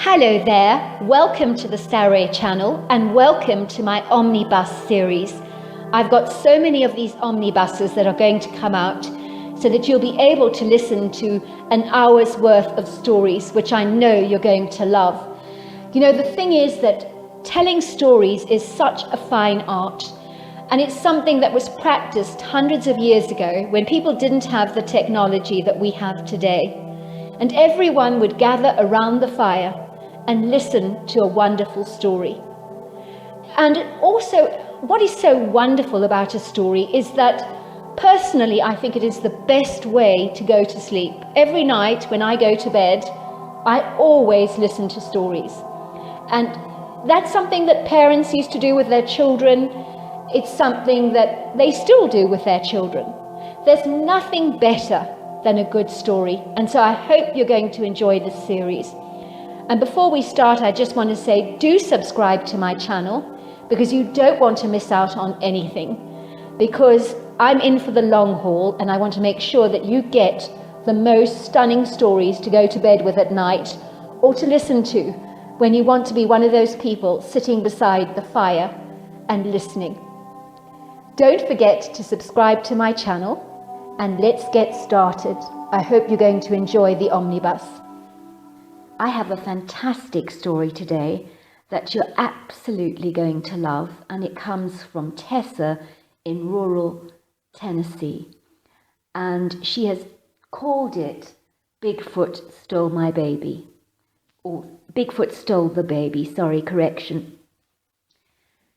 Hello there, welcome to the Saroy channel and welcome to my Omnibus series. I've got so many of these omnibuses that are going to come out so that you'll be able to listen to an hour's worth of stories, which I know you're going to love. You know, the thing is that telling stories is such a fine art, and it's something that was practiced hundreds of years ago when people didn't have the technology that we have today. And everyone would gather around the fire and listen to a wonderful story. And also, what is so wonderful about a story is that personally, I think it is the best way to go to sleep. Every night when I go to bed, I always listen to stories. And that's something that parents used to do with their children. It's something that they still do with their children. There's nothing better than a good story. And so I hope you're going to enjoy this series. And before we start, I just want to say, do subscribe to my channel because you don't want to miss out on anything. Because I'm in for the long haul and I want to make sure that you get the most stunning stories to go to bed with at night or to listen to when you want to be one of those people sitting beside the fire and listening. Don't forget to subscribe to my channel and let's get started. I hope you're going to enjoy the Omnibus. I have a fantastic story today that you're absolutely going to love, and it comes from Tessa in rural Tennessee. And she has called it Bigfoot Stole My Baby, or Bigfoot Stole the Baby, sorry, correction.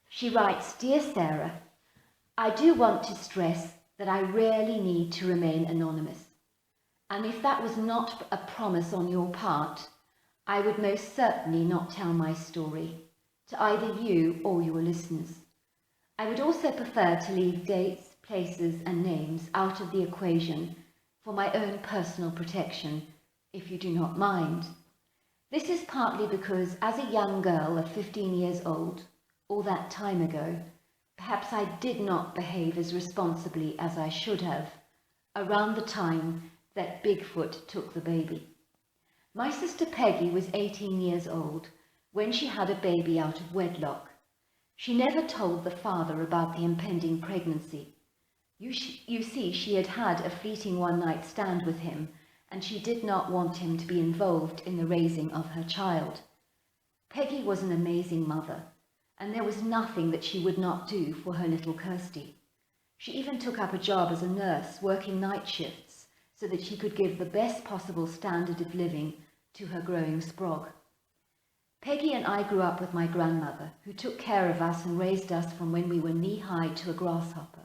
She writes, "Dear Sarah, I do want to stress that I really need to remain anonymous. And if that was not a promise on your part, I would most certainly not tell my story to either you or your listeners. I would also prefer to leave dates, places and names out of the equation for my own personal protection, if you do not mind. This is partly because as a young girl of 15 years old, all that time ago, perhaps I did not behave as responsibly as I should have around the time that Bigfoot took the baby. My sister Peggy was 18 years old when she had a baby out of wedlock. She never told the father about the impending pregnancy. You see, she had had a fleeting one-night stand with him, and she did not want him to be involved in the raising of her child. Peggy was an amazing mother, and there was nothing that she would not do for her little Kirsty. She even took up a job as a nurse, working night shifts, so that she could give the best possible standard of living to her growing sprog. Peggy and I grew up with my grandmother, who took care of us and raised us from when we were knee-high to a grasshopper.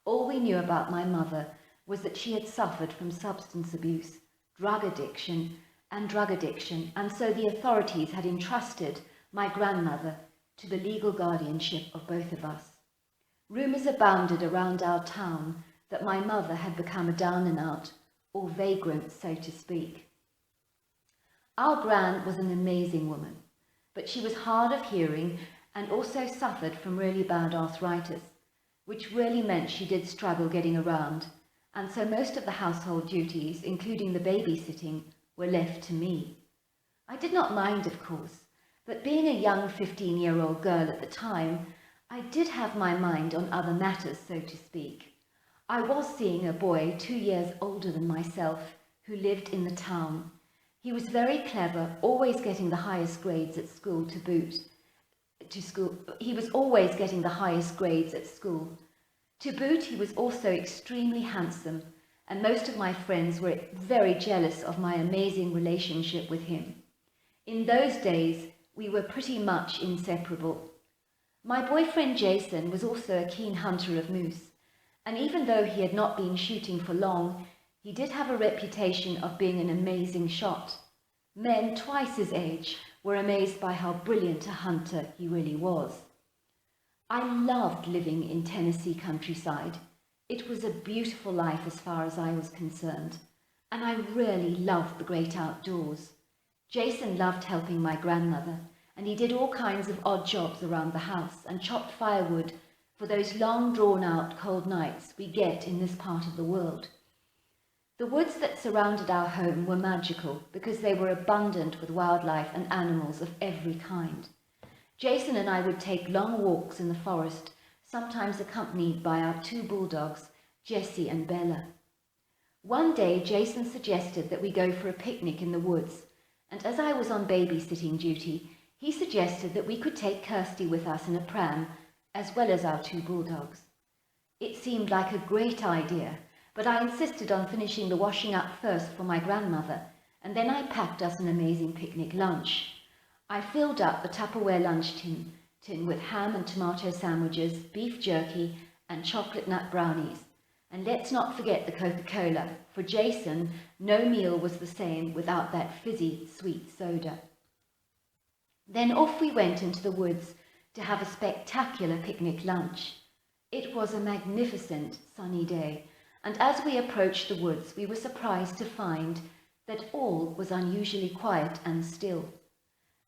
All we knew about my mother was that she had suffered from substance abuse, drug addiction, and so the authorities had entrusted my grandmother to the legal guardianship of both of us. Rumours abounded around our town that my mother had become a down-and-out, or vagrant, so to speak. Our Gran was an amazing woman, but she was hard of hearing and also suffered from really bad arthritis, which really meant she did struggle getting around, and so most of the household duties, including the babysitting, were left to me. I did not mind, of course, but being a young 15-year-old girl at the time, I did have my mind on other matters, so to speak. I was seeing a boy 2 years older than myself who lived in the town. He was very clever, always getting the highest grades at school to boot. He was always getting the highest grades at school. To boot, he was also extremely handsome, and most of my friends were very jealous of my amazing relationship with him. In those days, we were pretty much inseparable. My boyfriend Jason was also a keen hunter of moose, and even though he had not been shooting for long, he did have a reputation of being an amazing shot. Men twice his age were amazed by how brilliant a hunter he really was. I loved living in Tennessee countryside. It was a beautiful life as far as I was concerned, and I really loved the great outdoors. Jason loved helping my grandmother, and he did all kinds of odd jobs around the house and chopped firewood for those long drawn-out cold nights we get in this part of the world. The woods that surrounded our home were magical because they were abundant with wildlife and animals of every kind. Jason and I would take long walks in the forest, sometimes accompanied by our 2 bulldogs, Jessie and Bella. One day, Jason suggested that we go for a picnic in the woods, and as I was on babysitting duty, he suggested that we could take Kirsty with us in a pram, as well as our 2 bulldogs. It seemed like a great idea, but I insisted on finishing the washing up first for my grandmother, and then I packed us an amazing picnic lunch. I filled up the Tupperware lunch tin with ham and tomato sandwiches, beef jerky, and chocolate nut brownies. And let's not forget the Coca-Cola. For Jason, no meal was the same without that fizzy, sweet soda. Then off we went into the woods to have a spectacular picnic lunch. It was a magnificent sunny day, and as we approached the woods, we were surprised to find that all was unusually quiet and still.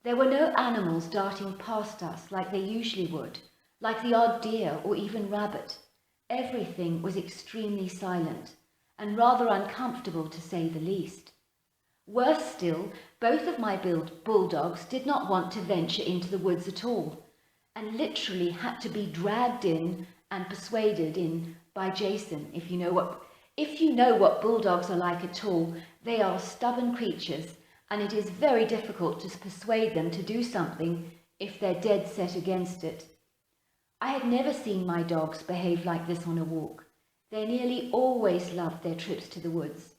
There were no animals darting past us like they usually would, like the odd deer or even rabbit. Everything was extremely silent and rather uncomfortable, to say the least. Worse still, both of my bulldogs did not want to venture into the woods at all, and literally had to be dragged in and persuaded in by Jason. If you know what bulldogs are like at all, they are stubborn creatures, and it is very difficult to persuade them to do something if they're dead set against it. I had never seen my dogs behave like this on a walk. They nearly always loved their trips to the woods.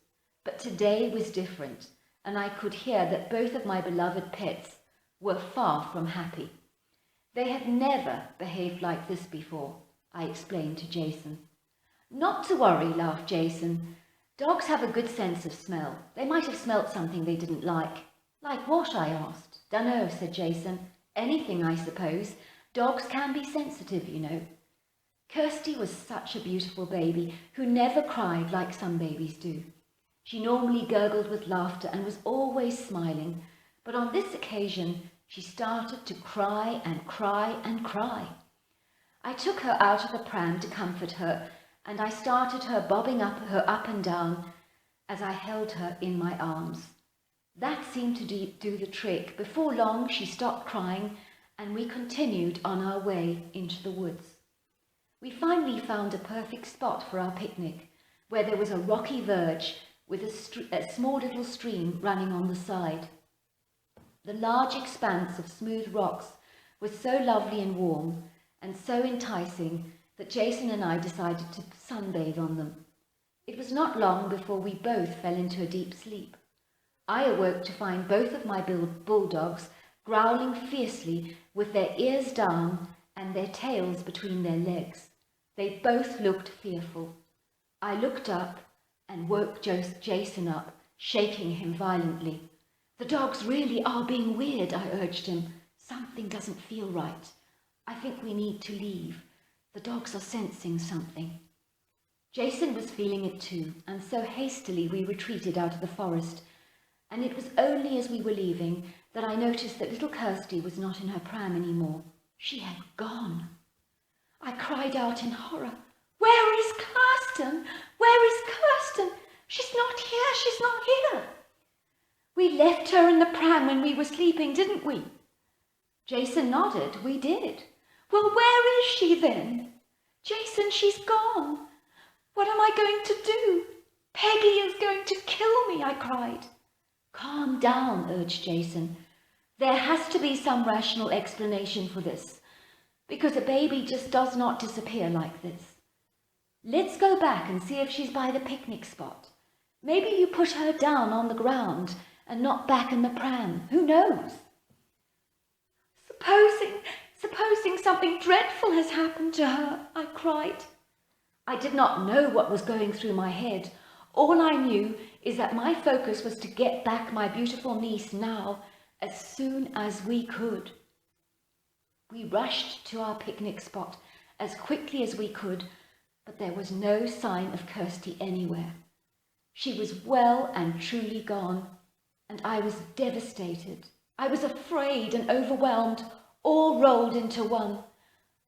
But today was different, and I could hear that both of my beloved pets were far from happy. They had never behaved like this before, I explained to Jason. Not to worry, laughed Jason. Dogs have a good sense of smell. They might have smelt something they didn't like. Like what? I asked. Dunno, said Jason. Anything, I suppose. Dogs can be sensitive, you know. Kirsty was such a beautiful baby who never cried like some babies do. She normally gurgled with laughter and was always smiling, but on this occasion she started to cry and cry and cry. I took her out of the pram to comfort her, and I started her bobbing her up and down as I held her in my arms. That seemed to do the trick. Before long she stopped crying, and we continued on our way into the woods. We finally found a perfect spot for our picnic, where there was a rocky verge with a small little stream running on the side. The large expanse of smooth rocks was so lovely and warm and so enticing that Jason and I decided to sunbathe on them. It was not long before we both fell into a deep sleep. I awoke to find both of my bulldogs growling fiercely with their ears down and their tails between their legs. They both looked fearful. I looked up and woke Jason up, shaking him violently. The dogs really are being weird, I urged him. Something doesn't feel right. I think we need to leave. The dogs are sensing something. Jason was feeling it too, and so hastily we retreated out of the forest, and it was only as we were leaving that I noticed that little Kirsty was not in her pram anymore. She had gone. I cried out in horror, "Where is Kirsten? Where is Kirsten? She's not here, she's not here." "We left her in the pram when we were sleeping, didn't we?" Jason nodded. "We did." "Well, where is she then?" "Jason, she's gone. What am I going to do? Peggy is going to kill me," I cried. "Calm down," urged Jason. "There has to be some rational explanation for this, because a baby just does not disappear like this. Let's go back and see if she's by the picnic spot. Maybe you put her down on the ground and not back in the pram. Who knows?" Supposing something dreadful has happened to her," I cried. I did not know what was going through my head. All I knew is that my focus was to get back my beautiful niece now, as soon as we could. We rushed to our picnic spot as quickly as we could, but there was no sign of Kirsty anywhere. She was well and truly gone, and I was devastated. I was afraid and overwhelmed, all rolled into one.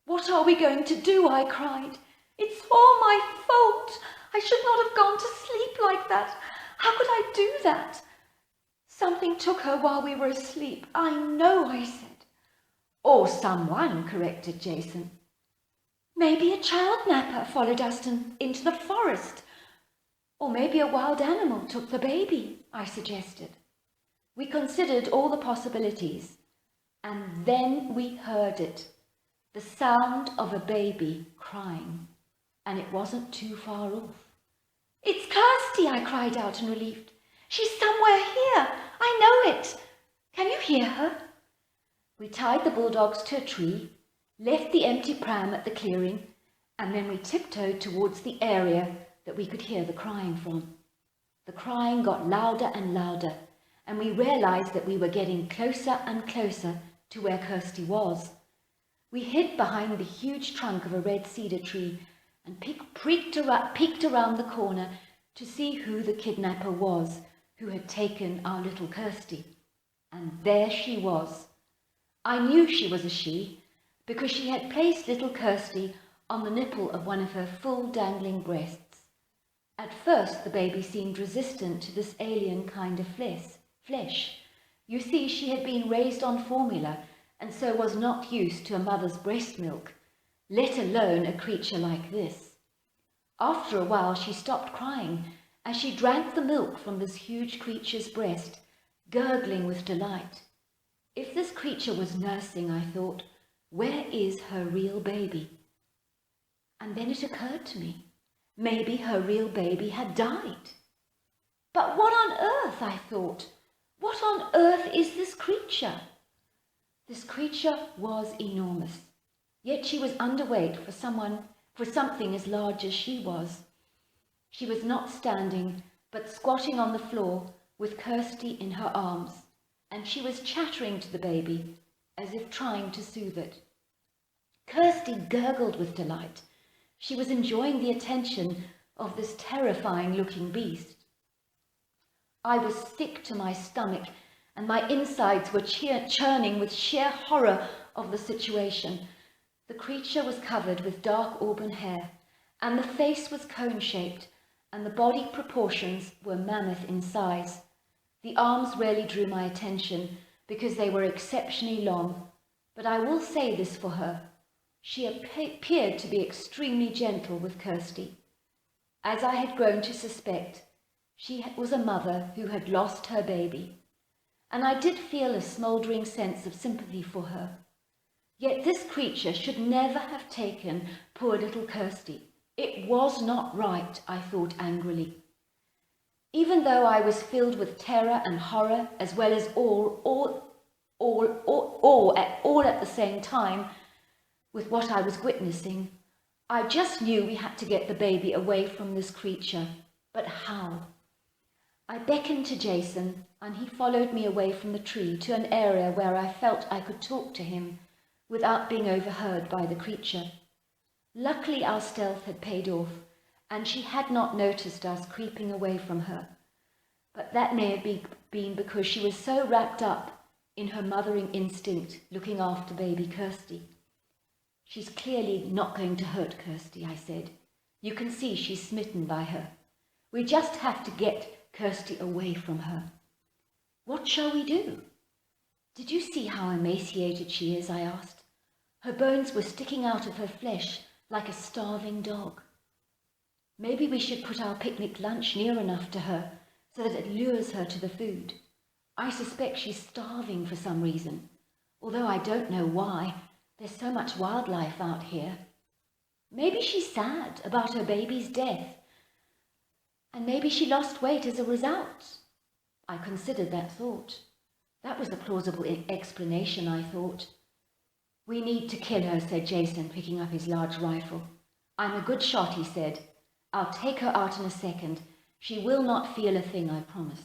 "What are we going to do?" I cried. "It's all my fault. I should not have gone to sleep like that. How could I do that? Something took her while we were asleep. I know, I said. Or someone, corrected Jason. Maybe a child napper followed us into the forest. Or maybe a wild animal took the baby, I suggested. We considered all the possibilities, and then we heard it, the sound of a baby crying, and it wasn't too far off. It's Kirsty, I cried out in relief. She's somewhere here. I know it. Can you hear her? We tied the bulldogs to a tree, left the empty pram at the clearing, and then we tiptoed towards the area that we could hear the crying from. The crying got louder and louder, and we realized that we were getting closer and closer to where Kirsty was. We hid behind the huge trunk of a red cedar tree and peeked around the corner to see who the kidnapper was who had taken our little Kirsty. And there she was. I knew she was a she because she had placed little Kirsty on the nipple of one of her full dangling breasts. At first the baby seemed resistant to this alien kind of flesh. You see, she had been raised on formula and so was not used to a mother's breast milk, let alone a creature like this. After a while she stopped crying as she drank the milk from this huge creature's breast, gurgling with delight. If this creature was nursing, I thought, where is her real baby? And then it occurred to me, maybe her real baby had died. But what on earth, I thought, what on earth is this creature? This creature was enormous, yet she was underweight for something as large as she was. She was not standing, but squatting on the floor with Kirsty in her arms, and she was chattering to the baby as if trying to soothe it. Kirsty gurgled with delight. She was enjoying the attention of this terrifying-looking beast. I was sick to my stomach, and my insides were churning with sheer horror of the situation. The creature was covered with dark auburn hair, and the face was cone-shaped, and the body proportions were mammoth in size. The arms rarely drew my attention because they were exceptionally long, but I will say this for her. She appeared to be extremely gentle with Kirsty. As I had grown to suspect, she was a mother who had lost her baby, and I did feel a smouldering sense of sympathy for her. Yet this creature should never have taken poor little Kirsty. It was not right, I thought angrily. Even though I was filled with terror and horror, as well as all at the same time with what I was witnessing, I just knew we had to get the baby away from this creature. But how? I beckoned to Jason, and he followed me away from the tree to an area where I felt I could talk to him without being overheard by the creature. Luckily, our stealth had paid off, and she had not noticed us creeping away from her. But that may have been because she was so wrapped up in her mothering instinct looking after baby Kirsty. She's clearly not going to hurt Kirsty, I said. You can see she's smitten by her. We just have to get Kirsty away from her. What shall we do? Did you see how emaciated she is? I asked. Her bones were sticking out of her flesh like a starving dog. Maybe we should put our picnic lunch near enough to her so that it lures her to the food. I suspect she's starving for some reason, although I don't know why. There's so much wildlife out here. Maybe she's sad about her baby's death, and maybe she lost weight as a result. I considered that thought. That was a plausible explanation, I thought. We need to kill her, said Jason, picking up his large rifle. I'm a good shot, he said. I'll take her out in a second. She will not feel a thing, I promise.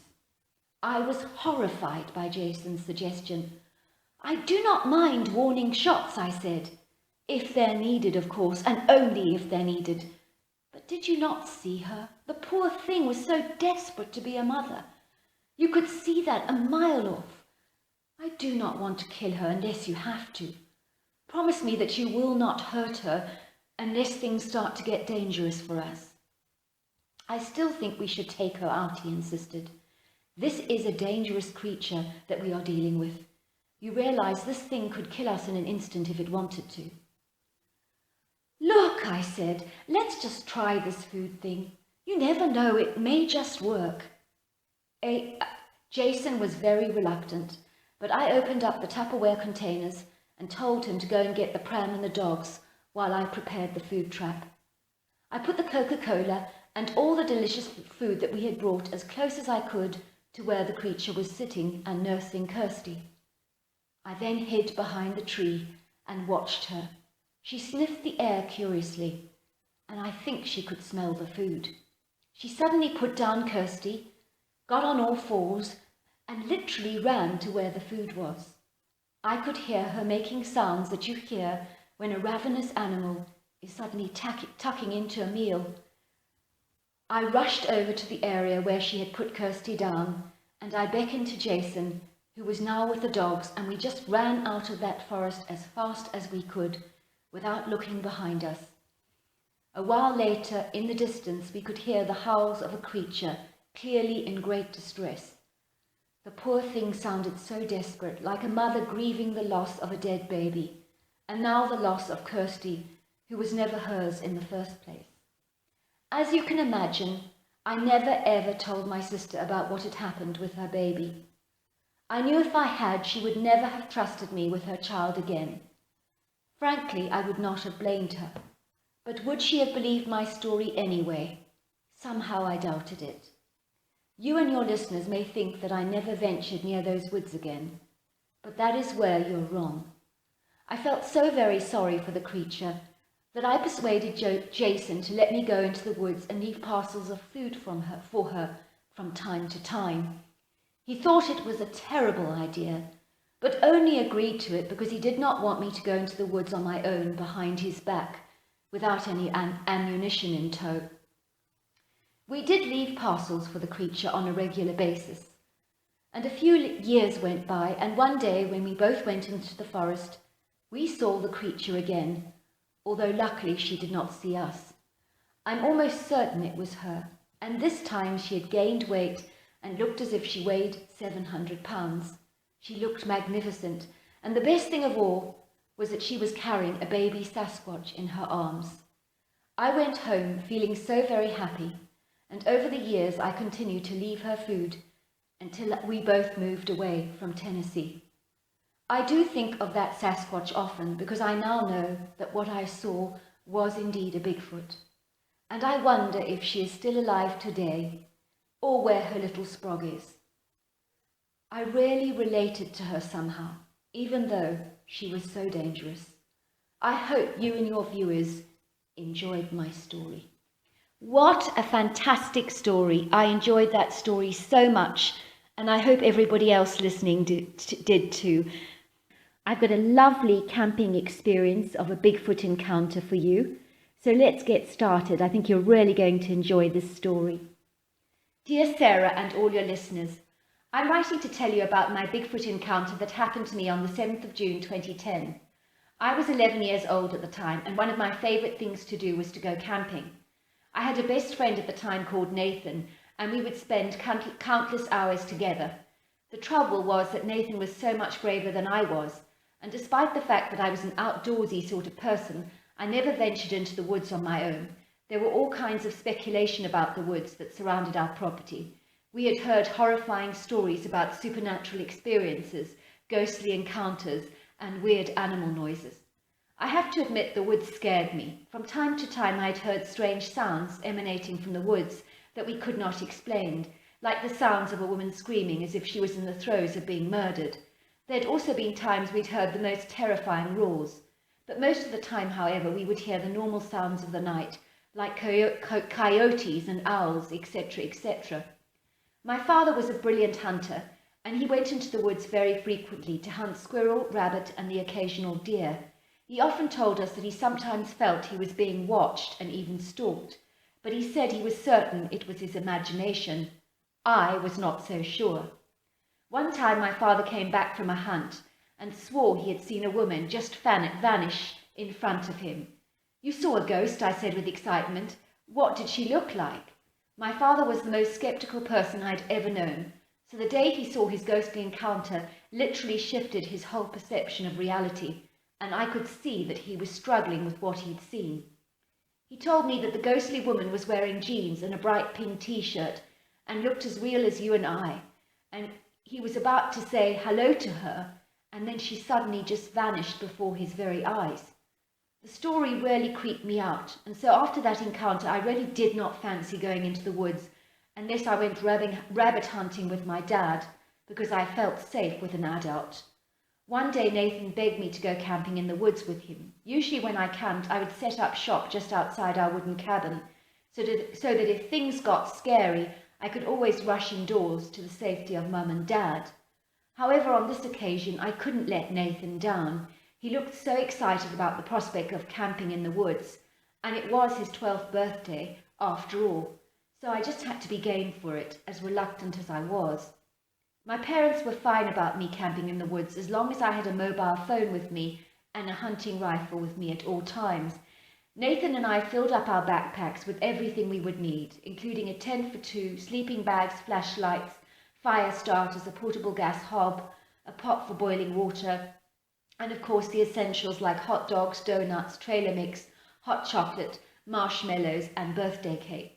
I was horrified by Jason's suggestion. I do not mind warning shots, I said. If they're needed, of course, and only if they're needed. But did you not see her? The poor thing was so desperate to be a mother. You could see that a mile off. I do not want to kill her unless you have to. Promise me that you will not hurt her unless things start to get dangerous for us. I still think we should take her out, he insisted. This is a dangerous creature that we are dealing with. You realize this thing could kill us in an instant if it wanted to. Look, I said, let's just try this food thing. You never know, it may just work. Jason was very reluctant, but I opened up the Tupperware containers and told him to go and get the pram and the dogs while I prepared the food trap. I put the Coca-Cola and all the delicious food that we had brought as close as I could to where the creature was sitting and nursing Kirsty. I then hid behind the tree and watched her. She sniffed the air curiously, and I think she could smell the food. She suddenly put down Kirsty, got on all fours, and literally ran to where the food was. I could hear her making sounds that you hear when a ravenous animal is suddenly tucking into a meal. I rushed over to the area where she had put Kirsty down, and I beckoned to Jason, who was now with the dogs, and we just ran out of that forest as fast as we could, without looking behind us. A while later, in the distance, we could hear the howls of a creature, clearly in great distress. The poor thing sounded so desperate, like a mother grieving the loss of a dead baby, and now the loss of Kirsty, who was never hers in the first place. As you can imagine, I never ever told my sister about what had happened with her baby. I knew if I had, she would never have trusted me with her child again. Frankly, I would not have blamed her. But would she have believed my story anyway? Somehow I doubted it. You and your listeners may think that I never ventured near those woods again, but that is where you're wrong. I felt so very sorry for the creature that I persuaded Jason to let me go into the woods and leave parcels of food for her from time to time. He thought it was a terrible idea, but only agreed to it because he did not want me to go into the woods on my own behind his back without any ammunition in tow. We did leave parcels for the creature on a regular basis, and a few years went by, and one day when we both went into the forest, we saw the creature again, although luckily she did not see us. I'm almost certain it was her, and this time she had gained weight and looked as if she weighed 700 pounds. She looked magnificent, and the best thing of all was that she was carrying a baby Sasquatch in her arms. I went home feeling so very happy, and over the years I continued to leave her food until we both moved away from Tennessee. I do think of that Sasquatch often because I now know that what I saw was indeed a Bigfoot, and I wonder if she is still alive today or where her little Sprog is. I really related to her somehow, even though she was so dangerous. I hope you and your viewers enjoyed my story. What a fantastic story. I enjoyed that story so much, and I hope everybody else listening did too. I've got a lovely camping experience of a Bigfoot encounter for you. So let's get started. I think you're really going to enjoy this story. Dear Sarah and all your listeners, I'm writing to tell you about my Bigfoot encounter that happened to me on the 7th of June 2010. I was 11 years old at the time, and one of my favourite things to do was to go camping. I had a best friend at the time called Nathan, and we would spend countless hours together. The trouble was that Nathan was so much braver than I was, and despite the fact that I was an outdoorsy sort of person, I never ventured into the woods on my own. There were all kinds of speculation about the woods that surrounded our property. We had heard horrifying stories about supernatural experiences, ghostly encounters, and weird animal noises. I have to admit the woods scared me. From time to time I had heard strange sounds emanating from the woods that we could not explain, like the sounds of a woman screaming as if she was in the throes of being murdered. There had also been times we'd heard the most terrifying roars, but most of the time, however, we would hear the normal sounds of the night, like coyotes and owls, etc., etc. My father was a brilliant hunter, and he went into the woods very frequently to hunt squirrel, rabbit, and the occasional deer. He often told us that he sometimes felt he was being watched and even stalked, but he said he was certain it was his imagination. I was not so sure. One time my father came back from a hunt and swore he had seen a woman just vanish in front of him. "You saw a ghost," I said with excitement. "What did she look like?" My father was the most skeptical person I'd ever known, so the day he saw his ghostly encounter literally shifted his whole perception of reality, and I could see that he was struggling with what he'd seen. He told me that the ghostly woman was wearing jeans and a bright pink t-shirt and looked as real as you and I, and he was about to say hello to her, and then she suddenly just vanished before his very eyes. The story really creeped me out, and so after that encounter I really did not fancy going into the woods unless I went rabbit hunting with my dad, because I felt safe with an adult. One day Nathan begged me to go camping in the woods with him. Usually when I camped, I would set up shop just outside our wooden cabin, so that if things got scary, I could always rush indoors to the safety of Mum and Dad. However, on this occasion, I couldn't let Nathan down. He looked so excited about the prospect of camping in the woods, and it was his 12th birthday, after all, so I just had to be game for it, as reluctant as I was. My parents were fine about me camping in the woods as long as I had a mobile phone with me and a hunting rifle with me at all times. Nathan and I filled up our backpacks with everything we would need, including a tent for two, sleeping bags, flashlights, fire starters, a portable gas hob, a pot for boiling water, and of course the essentials like hot dogs, donuts, trailer mix, hot chocolate, marshmallows, and birthday cake.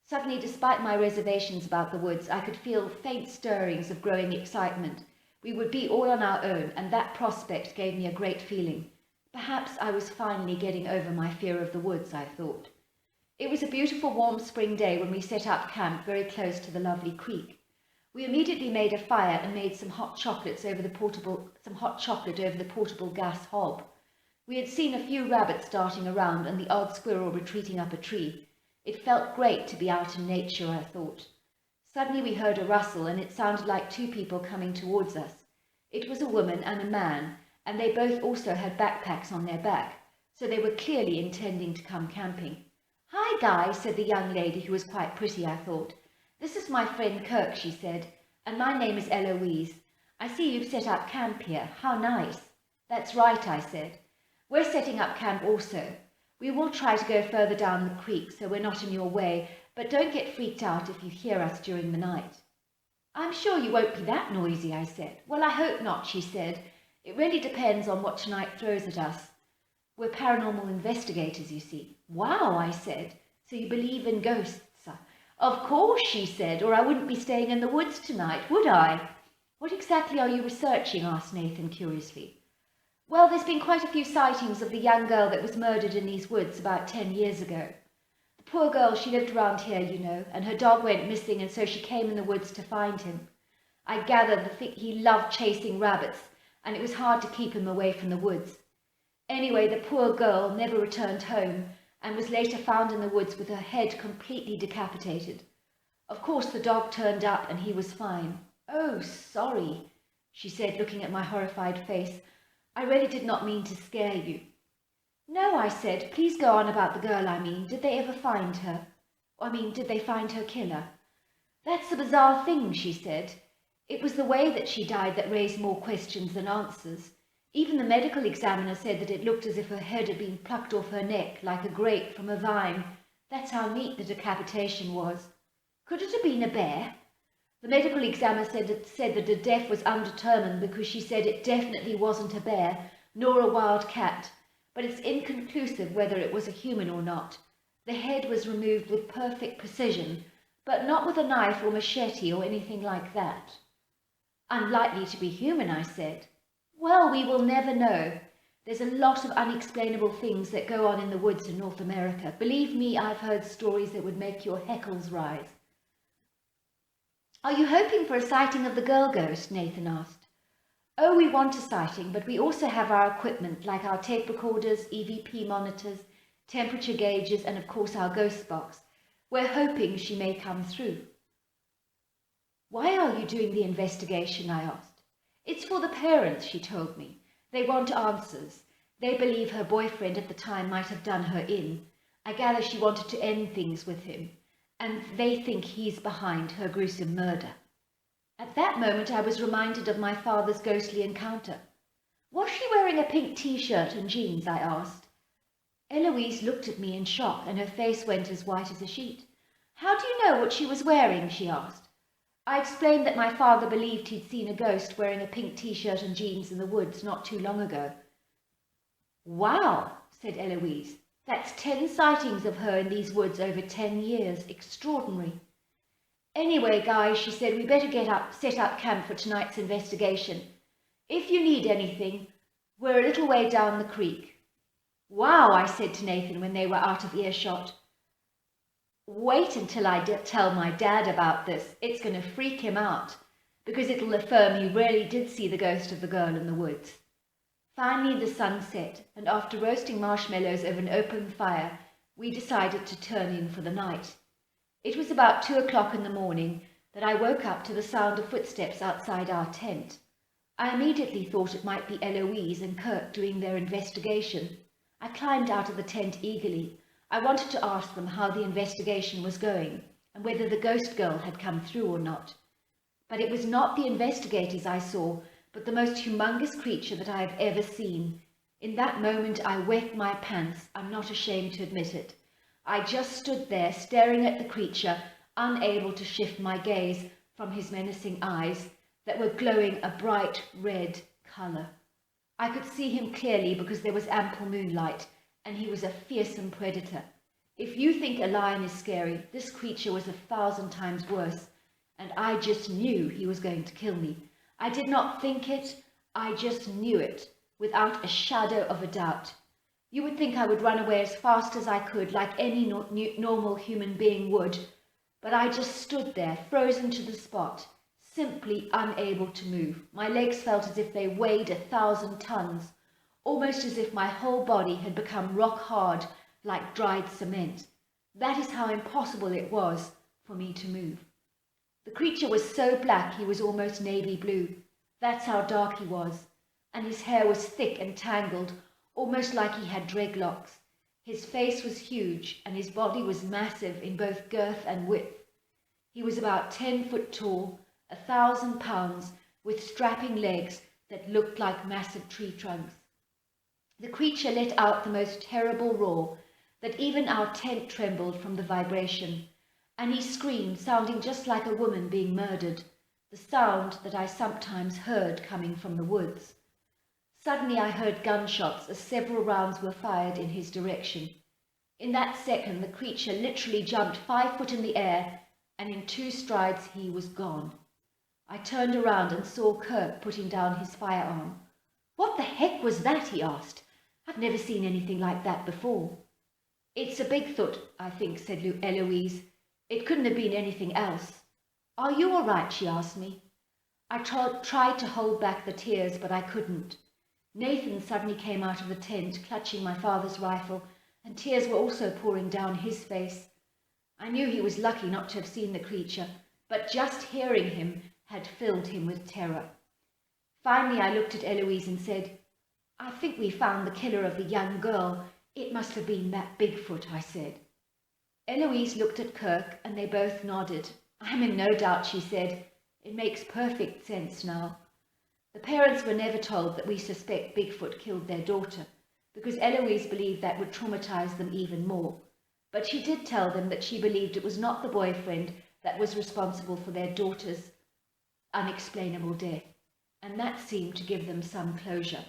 Suddenly, despite my reservations about the woods, I could feel faint stirrings of growing excitement. We would be all on our own, and that prospect gave me a great feeling. Perhaps I was finally getting over my fear of the woods, I thought. It was a beautiful warm spring day when we set up camp very close to the lovely creek. We immediately made a fire and made some hot chocolate over the portable gas hob. We had seen a few rabbits darting around and the odd squirrel retreating up a tree. It felt great to be out in nature, I thought. Suddenly we heard a rustle, and it sounded like two people coming towards us. It was a woman and a man, and they both also had backpacks on their back, so they were clearly intending to come camping. "Hi, guys," said the young lady, who was quite pretty, I thought. "This is my friend Kirk," she said, "and my name is Eloise. I see you've set up camp here. How nice." "That's right," I said. "We're setting up camp also. We will try to go further down the creek so we're not in your way, but don't get freaked out if you hear us during the night." "I'm sure you won't be that noisy," I said. "Well, I hope not," she said. "It really depends on what tonight throws at us. We're paranormal investigators, you see." "Wow," I said. "So you believe in ghosts?" "Of course," she said, "or I wouldn't be staying in the woods tonight, would I?" "What exactly are you researching?" asked Nathan curiously. "Well, there's been quite a few sightings of the young girl that was murdered in these woods about 10 years ago. The poor girl, she lived around here, you know, and her dog went missing, and so she came in the woods to find him. I gather he loved chasing rabbits, and it was hard to keep him away from the woods. Anyway, the poor girl never returned home and was later found in the woods with her head completely decapitated. Of course, the dog turned up and he was fine." "Oh, sorry," she said, looking at my horrified face. "I really did not mean to scare you." "No," I said. "Please go on about the girl, Did they ever find her? Did they find her killer?" "That's the bizarre thing," she said. "It was the way that she died that raised more questions than answers. Even the medical examiner said that it looked as if her head had been plucked off her neck like a grape from a vine. That's how neat the decapitation was." "Could it have been a bear?" "The medical examiner said that the death was undetermined because she said it definitely wasn't a bear nor a wild cat, but it's inconclusive whether it was a human or not. The head was removed with perfect precision, but not with a knife or machete or anything like that." "Unlikely to be human," I said. "Well, we will never know. There's a lot of unexplainable things that go on in the woods in North America. Believe me, I've heard stories that would make your hackles rise." "Are you hoping for a sighting of the girl ghost?" Nathan asked. "Oh, we want a sighting, but we also have our equipment, like our tape recorders, EVP monitors, temperature gauges, and of course our ghost box. We're hoping she may come through." "Why are you doing the investigation?" I asked. "It's for the parents," she told me. "They want answers. They believe her boyfriend at the time might have done her in. I gather she wanted to end things with him, and they think he's behind her gruesome murder." At that moment I was reminded of my father's ghostly encounter. "Was she wearing a pink t-shirt and jeans?" I asked. Eloise looked at me in shock, and her face went as white as a sheet. How do you know what she was wearing? She asked. I explained that my father believed he'd seen a ghost wearing a pink t-shirt and jeans in the woods not too long ago. Wow, said Eloise. That's 10 sightings of her in these woods over 10 years. Extraordinary. Anyway, guys, she said, we better set up camp for tonight's investigation. If you need anything, we're a little way down the creek. Wow, I said to Nathan when they were out of earshot. Wait until I tell my dad about this. It's going to freak him out, because it'll affirm he really did see the ghost of the girl in the woods. Finally the sun set, and after roasting marshmallows over an open fire, we decided to turn in for the night. It was about 2 o'clock in the morning that I woke up to the sound of footsteps outside our tent. I immediately thought it might be Eloise and Kirk doing their investigation. I climbed out of the tent eagerly. I wanted to ask them how the investigation was going and whether the ghost girl had come through or not. But it was not the investigators I saw, but the most humongous creature that I have ever seen. In that moment I wet my pants. I'm not ashamed to admit it. I just stood there staring at the creature, unable to shift my gaze from his menacing eyes that were glowing a bright red colour. I could see him clearly because there was ample moonlight, and he was a fearsome predator. If you think a lion is scary, this creature was 1,000 times worse, and I just knew he was going to kill me. I did not think it, I just knew it, without a shadow of a doubt. You would think I would run away as fast as I could, like any normal human being would, but I just stood there, frozen to the spot, simply unable to move. My legs felt as if they weighed 1,000 tons, almost as if my whole body had become rock hard like dried cement. That is how impossible it was for me to move. The creature was so black he was almost navy blue. That's how dark he was. And his hair was thick and tangled, almost like he had dreadlocks. His face was huge and his body was massive in both girth and width. He was about 10 foot tall, 1,000 pounds, with strapping legs that looked like massive tree trunks. The creature let out the most terrible roar that even our tent trembled from the vibration, and he screamed, sounding just like a woman being murdered, the sound that I sometimes heard coming from the woods. Suddenly I heard gunshots as several rounds were fired in his direction. In that second, the creature literally jumped 5 foot in the air, and in 2 strides he was gone. I turned around and saw Kirk putting down his firearm. "What the heck was that?" he asked. "I've never seen anything like that before." "It's a Bigfoot, I think," said Eloise. "It couldn't have been anything else." "Are you all right?" she asked me. I tried to hold back the tears, but I couldn't. Nathan suddenly came out of the tent, clutching my father's rifle, and tears were also pouring down his face. I knew he was lucky not to have seen the creature, but just hearing him had filled him with terror. Finally, I looked at Eloise and said, "I think we found the killer of the young girl. It must have been that Bigfoot," I said. Eloise looked at Kirk, and they both nodded. "I'm in no doubt," she said. "It makes perfect sense now." The parents were never told that we suspect Bigfoot killed their daughter, because Eloise believed that would traumatize them even more. But she did tell them that she believed it was not the boyfriend that was responsible for their daughter's unexplainable death, and that seemed to give them some closure.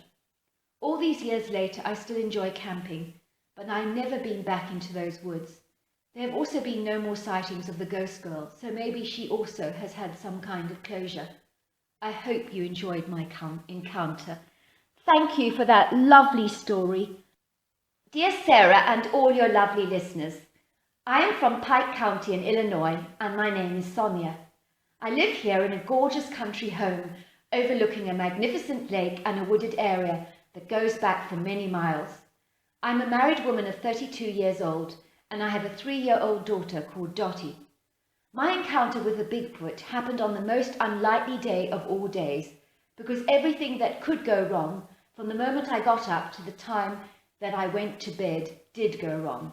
All these years later, I still enjoy camping, but I've never been back into those woods. There have also been no more sightings of the ghost girl, so maybe she also has had some kind of closure. I hope you enjoyed my encounter. Thank you for that lovely story. Dear Sarah and all your lovely listeners, I am from Pike County in Illinois, and my name is Sonia. I live here in a gorgeous country home overlooking a magnificent lake and a wooded area that goes back for many miles. I'm a married woman of 32 years old, and I have a 3-year-old daughter called Dottie. My encounter with the Bigfoot happened on the most unlikely day of all days, because everything that could go wrong, from the moment I got up to the time that I went to bed, did go wrong.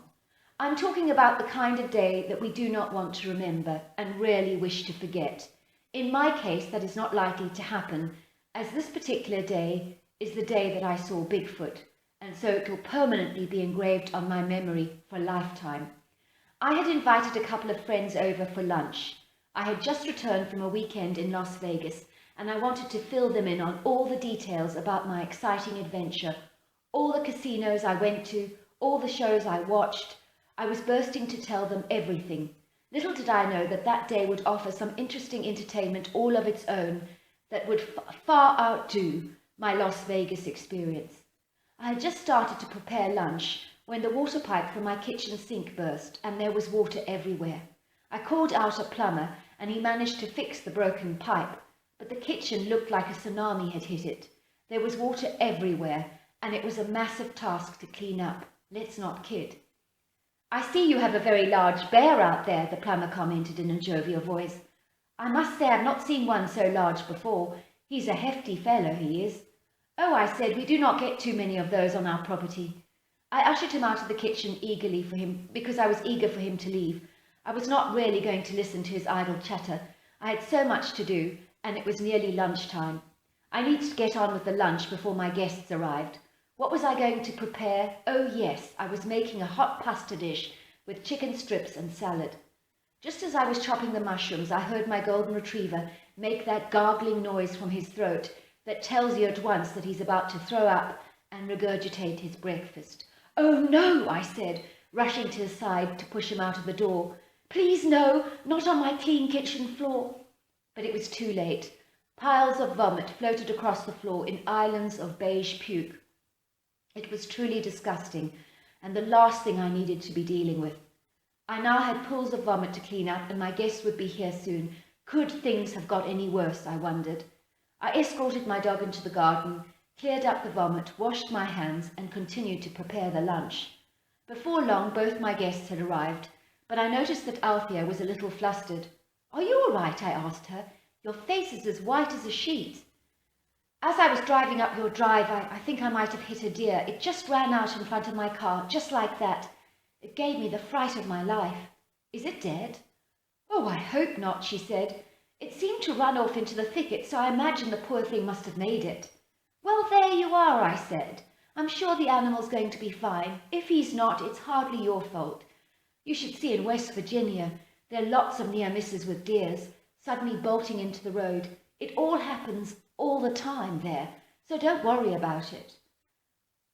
I'm talking about the kind of day that we do not want to remember and rarely wish to forget. In my case, that is not likely to happen, as this particular day is the day that I saw Bigfoot, and so it will permanently be engraved on my memory for a lifetime. I had invited a couple of friends over for lunch. I had just returned from a weekend in Las Vegas, and I wanted to fill them in on all the details about my exciting adventure, all the casinos I went to, all the shows I watched. I was bursting to tell them everything. Little did I know that that day would offer some interesting entertainment all of its own that would far outdo my Las Vegas experience. I had just started to prepare lunch when the water pipe from my kitchen sink burst and there was water everywhere. I called out a plumber and he managed to fix the broken pipe, but the kitchen looked like a tsunami had hit it. There was water everywhere and it was a massive task to clean up. Let's not kid. "I see you have a very large bear out there," the plumber commented in a jovial voice. "I must say I've not seen one so large before. He's a hefty fellow, he is." "Oh," I said, "we do not get too many of those on our property." I ushered him out of the kitchen eagerly for him because I was eager for him to leave. I was not really going to listen to his idle chatter. I had so much to do, and it was nearly lunchtime. I needed to get on with the lunch before my guests arrived. What was I going to prepare? Oh yes, I was making a hot pasta dish with chicken strips and salad. Just as I was chopping the mushrooms, I heard my golden retriever make that gargling noise from his throat that tells you at once that he's about to throw up and regurgitate his breakfast. "Oh no," I said, rushing to his side to push him out of the door. "Please no, not on my clean kitchen floor." But it was too late. Piles of vomit floated across the floor in islands of beige puke. It was truly disgusting, and the last thing I needed to be dealing with. I now had pools of vomit to clean up, and my guests would be here soon. Could things have got any worse, I wondered. I escorted my dog into the garden, cleared up the vomit, washed my hands, and continued to prepare the lunch. Before long, both my guests had arrived, but I noticed that Althea was a little flustered. "Are you all right?" I asked her. "Your face is as white as a sheet." "As I was driving up your drive, I think I might have hit a deer. It just ran out in front of my car, just like that. It gave me the fright of my life." "Is it dead?" "Oh, I hope not," she said. "It seemed to run off into the thicket, so I imagine the poor thing must have made it." "Well, there you are," I said. "I'm sure the animal's going to be fine. If he's not, it's hardly your fault. You should see in West Virginia, there are lots of near misses with deers, suddenly bolting into the road. It all happens all the time there, so don't worry about it."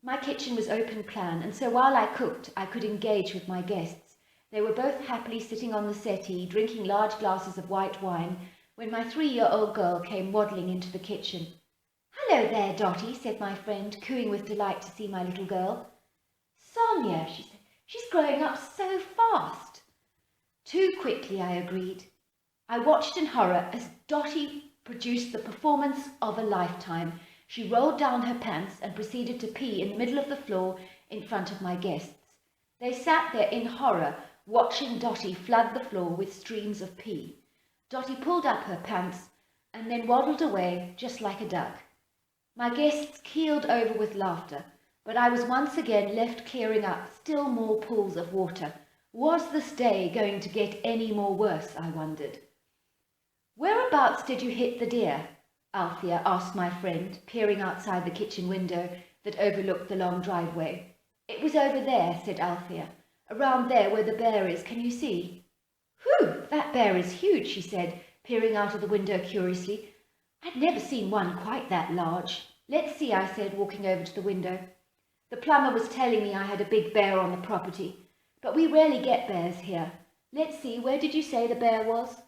My kitchen was open plan, and so while I cooked, I could engage with my guests. They were both happily sitting on the settee, drinking large glasses of white wine, when my 3-year-old girl came waddling into the kitchen. "Hello there, Dotty," said my friend, cooing with delight to see my little girl. "Sonia," she said, "she's growing up so fast." "Too quickly," I agreed. I watched in horror as Dotty produced the performance of a lifetime. She rolled down her pants and proceeded to pee in the middle of the floor in front of my guests. They sat there in horror, watching Dotty flood the floor with streams of pee. Dotty pulled up her pants and then waddled away just like a duck. My guests keeled over with laughter, but I was once again left clearing up still more pools of water. Was this day going to get any more worse, I wondered. "Whereabouts did you hit the deer?" Althea asked my friend, peering outside the kitchen window that overlooked the long driveway. "It was over there," said Althea. "Around there where the bear is, can you see?" "Whew, that bear is huge," she said, peering out of the window curiously. "I'd never seen one quite that large." "Let's see," I said, walking over to the window. The plumber was telling me I had a big bear on the property, but we rarely get bears here. "Let's see, where did you say the bear was?"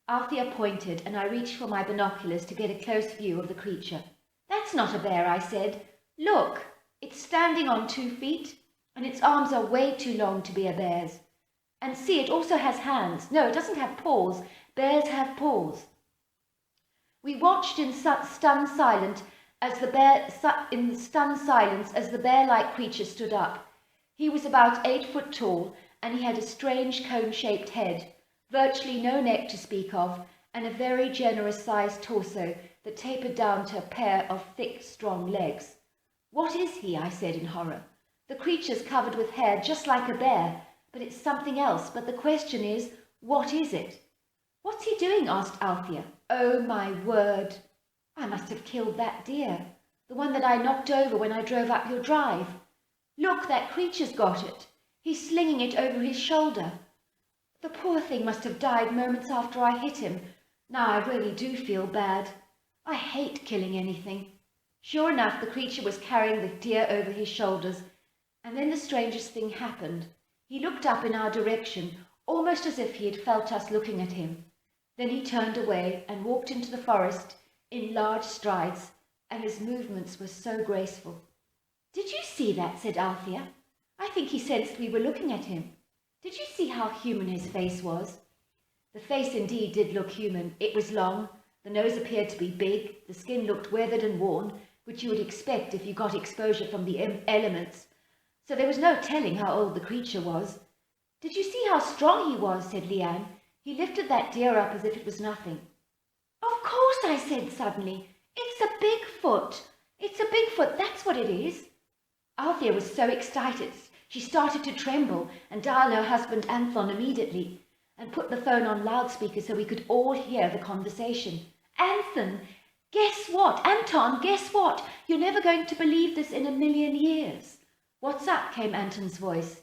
Althea pointed, and I reached for my binoculars to get a close view of the creature. "That's not a bear," I said. "Look, it's standing on 2 feet, and its arms are way too long to be a bear's. And see, it also has hands. No, it doesn't have paws. Bears have paws." We watched in stunned silence as the bear-like creature stood up. He was about 8 foot tall, and he had a strange cone-shaped head, virtually no neck to speak of, and a very generous-sized torso that tapered down to a pair of thick, strong legs. "What is he?" I said in horror. "The creature's covered with hair just like a bear, but it's something else. But the question is, what is it?" "What's he doing?" asked Althea. "Oh, my word! I must have killed that deer, the one that I knocked over when I drove up your drive. Look, that creature's got it. He's slinging it over his shoulder. The poor thing must have died moments after I hit him. Now I really do feel bad. I hate killing anything." Sure enough, the creature was carrying the deer over his shoulders, and then the strangest thing happened. He looked up in our direction, almost as if he had felt us looking at him. Then he turned away and walked into the forest in large strides, and his movements were so graceful. "Did you see that?" said Althea. "I think he sensed we were looking at him. Did you see how human his face was?" The face indeed did look human. It was long, the nose appeared to be big, the skin looked weathered and worn, which you would expect if you got exposure from the elements. So there was no telling how old the creature was. "Did you see how strong he was?" said Leanne. "He lifted that deer up as if it was nothing." "Of course," I said suddenly. "It's a Bigfoot. It's a Bigfoot, that's what it is." Althea was so excited, she started to tremble and dial her husband Anton immediately and put the phone on loudspeaker so we could all hear the conversation. "Anton, guess what? Anton, guess what? You're never going to believe this in a million years." "What's up?" came Anton's voice.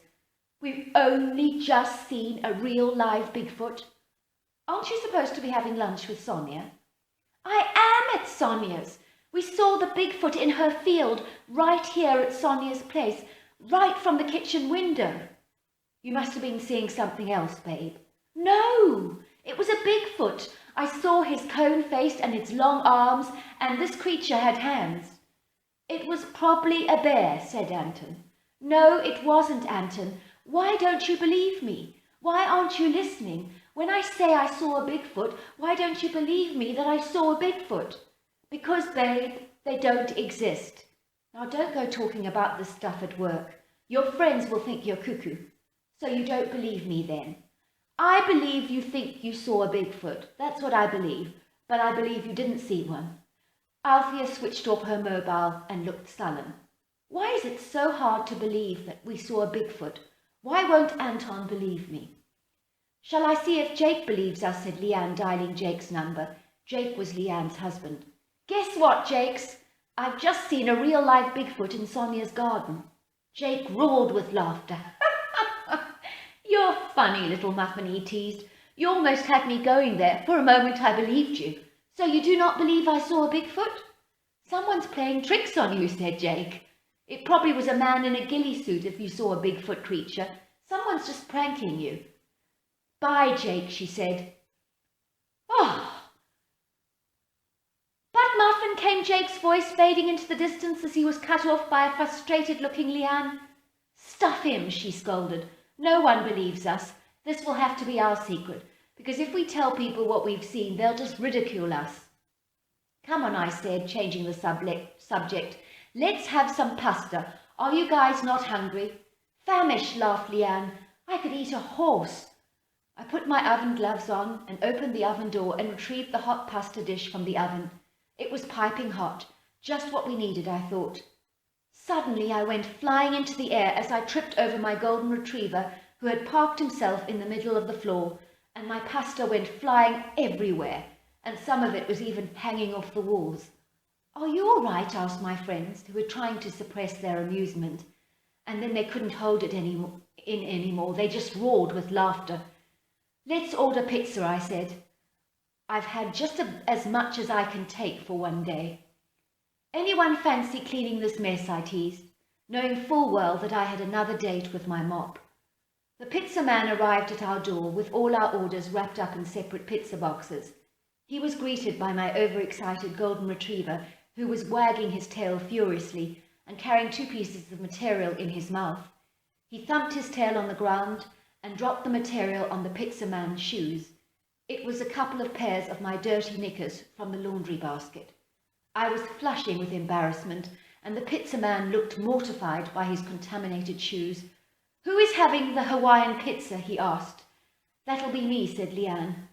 "We've only just seen a real live Bigfoot." "Aren't you supposed to be having lunch with Sonia?" "I am at Sonia's. We saw the Bigfoot in her field right here at Sonia's place, right from the kitchen window." "You must have been seeing something else, babe." "No, it was a Bigfoot. I saw his cone-faced and its long arms, and this creature had hands." "It was probably a bear," said Anton. "No, it wasn't, Anton. Why don't you believe me? Why aren't you listening? When I say I saw a Bigfoot, why don't you believe me that I saw a Bigfoot?" "Because, babe, they don't exist. Now don't go talking about this stuff at work. Your friends will think you're cuckoo. So you don't believe me then?" "I believe you think you saw a Bigfoot. That's what I believe. But I believe you didn't see one." Althea switched off her mobile and looked sullen. "Why is it so hard to believe that we saw a Bigfoot? Why won't Anton believe me?" "Shall I see if Jake believes us?" said Leanne, dialing Jake's number. Jake was Leanne's husband. "Guess what, Jakes? I've just seen a real live Bigfoot in Sonia's garden." Jake roared with laughter. "You're funny, little muffin," he teased. "You almost had me going there. For a moment I believed you. So you do not believe I saw a Bigfoot?" "Someone's playing tricks on you," said Jake. "It probably was a man in a ghillie suit if you saw a Bigfoot creature. Someone's just pranking you." "Bye, Jake," she said. "Oh!" "But Muffin," came Jake's voice, fading into the distance as he was cut off by a frustrated-looking Leanne. "Stuff him," she scolded. "No one believes us. This will have to be our secret, because if we tell people what we've seen, they'll just ridicule us." "Come on," I said, changing the subject. "Let's have some pasta. Are you guys not hungry?" "Famished," laughed Leanne. "I could eat a horse." I put my oven gloves on and opened the oven door and retrieved the hot pasta dish from the oven. It was piping hot, just what we needed, I thought. Suddenly I went flying into the air as I tripped over my golden retriever, who had parked himself in the middle of the floor, and my pasta went flying everywhere, and some of it was even hanging off the walls. "Are you all right?" asked my friends, who were trying to suppress their amusement, and then they couldn't hold it anymore. They just roared with laughter. "Let's order pizza," I said. "I've had just as much as I can take for one day." "Anyone fancy cleaning this mess?" I teased, knowing full well that I had another date with my mop. The pizza man arrived at our door with all our orders wrapped up in separate pizza boxes. He was greeted by my overexcited golden retriever, who was wagging his tail furiously and carrying 2 pieces of material in his mouth. He thumped his tail on the ground and dropped the material on the pizza man's shoes. It was a couple of pairs of my dirty knickers from the laundry basket. I was flushing with embarrassment, and the pizza man looked mortified by his contaminated shoes. "Who is having the Hawaiian pizza?" he asked. "That'll be me," said Leanne.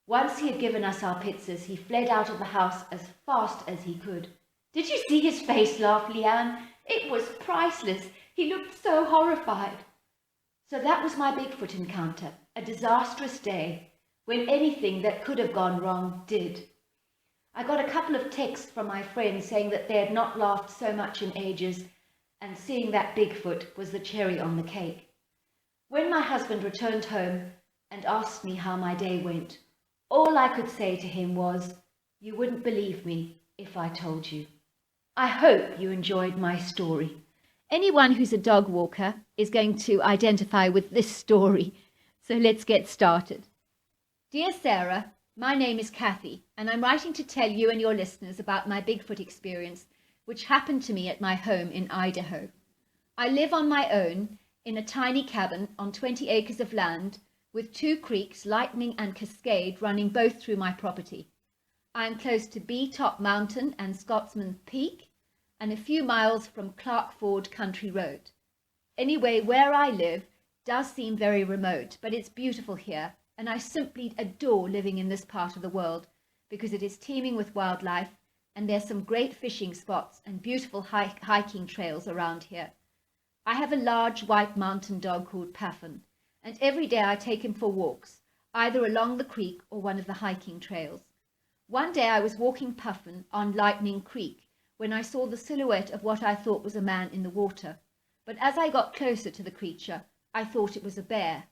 Once he had given us our pizzas, he fled out of the house as fast as he could. "Did you see his face?" laughed Leanne. "It was priceless. He looked so horrified." So that was my Bigfoot encounter, a disastrous day, when anything that could have gone wrong did. I got a couple of texts from my friends saying that they had not laughed so much in ages, and seeing that Bigfoot was the cherry on the cake. When my husband returned home, and asked me how my day went. All I could say to him was, "You wouldn't believe me if I told you." I hope you enjoyed my story. Anyone who's a dog walker is going to identify with this story. So let's get started. Dear Sarah, my name is Kathy, and I'm writing to tell you and your listeners about my Bigfoot experience, which happened to me at my home in Idaho. I live on my own in a tiny cabin on 20 acres of land with 2 creeks, Lightning and Cascade, running both through my property. I am close to Bee Top Mountain and Scotsman Peak, and a few miles from Clark Ford Country Road. Anyway, where I live does seem very remote, but it's beautiful here, and I simply adore living in this part of the world because it is teeming with wildlife, and there's some great fishing spots and beautiful hiking trails around here. I have a large white mountain dog called Puffin, and every day I take him for walks, either along the creek or one of the hiking trails. One day I was walking Puffin on Lightning Creek when I saw the silhouette of what I thought was a man in the water, but as I got closer to the creature, I thought it was a bear.